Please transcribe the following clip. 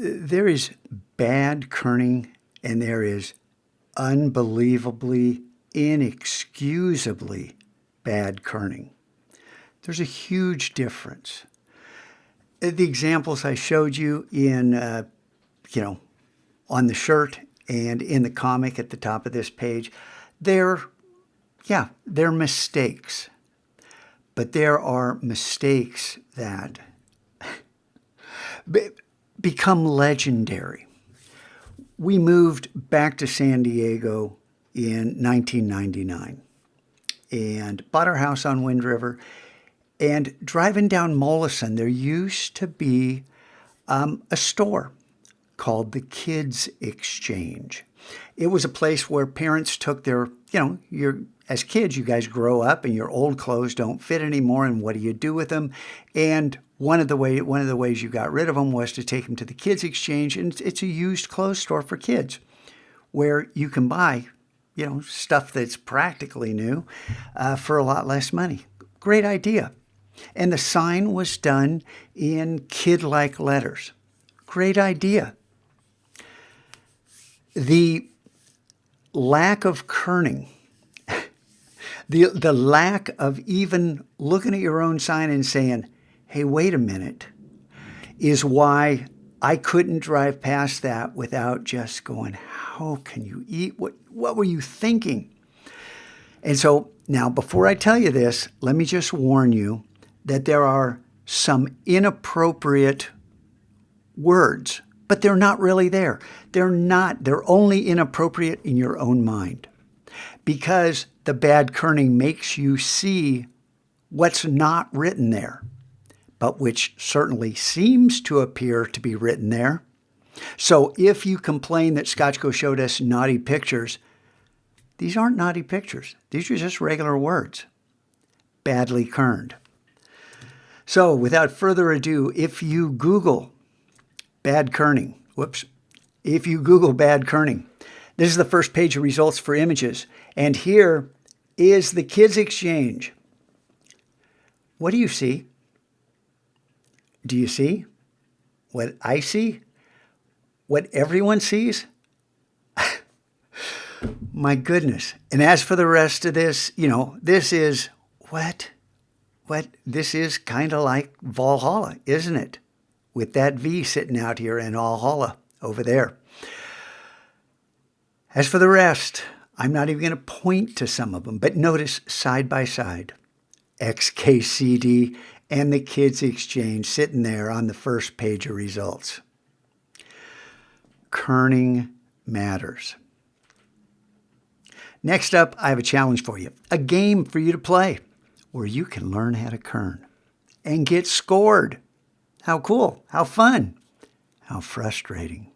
There is bad kerning and there is unbelievably, inexcusably bad kerning. There's a huge difference. The examples I showed you in, on the shirt and in the comic at the top of this page, they're mistakes. But there are mistakes that become legendary. We moved back to San Diego in 1999 and bought our house on Wind River. And driving down Mollison, there used to be a store called the Kids Exchange. It was a place where parents took their, as kids, you guys grow up and your old clothes don't fit anymore, and what do you do with them? And one of the ways you got rid of them was to take them to the Kids Exchange, and it's a used clothes store for kids where you can buy, stuff that's practically new for a lot less money. Great idea. And the sign was done in kid-like letters. Great idea. The lack of kerning, the lack of even looking at your own sign and saying, hey, wait a minute, is why I couldn't drive past that without just going, how can you eat? What were you thinking? And so now, before I tell you this, let me just warn you that there are some inappropriate words, but they're not really there. They're only inappropriate in your own mind, because the bad kerning makes you see what's not written there, but which certainly seems to appear to be written there. So if you complain that Scotchko showed us naughty pictures, these aren't naughty pictures. These are just regular words, badly kerned. So without further ado, if you Google bad kerning, this is the first page of results for images. And here is the Kids Exchange. What do you see? Do you see what I see? What everyone sees? My goodness. And as for the rest of this, this is what? This is kind of like Valhalla, isn't it? With that V sitting out here in Valhalla over there. As for the rest, I'm not even going to point to some of them, but notice side by side, XKCD and the Kids Exchange sitting there on the first page of results. Kerning matters. Next up, I have a challenge for you, a game for you to play where you can learn how to kern and get scored. How cool, how fun, how frustrating.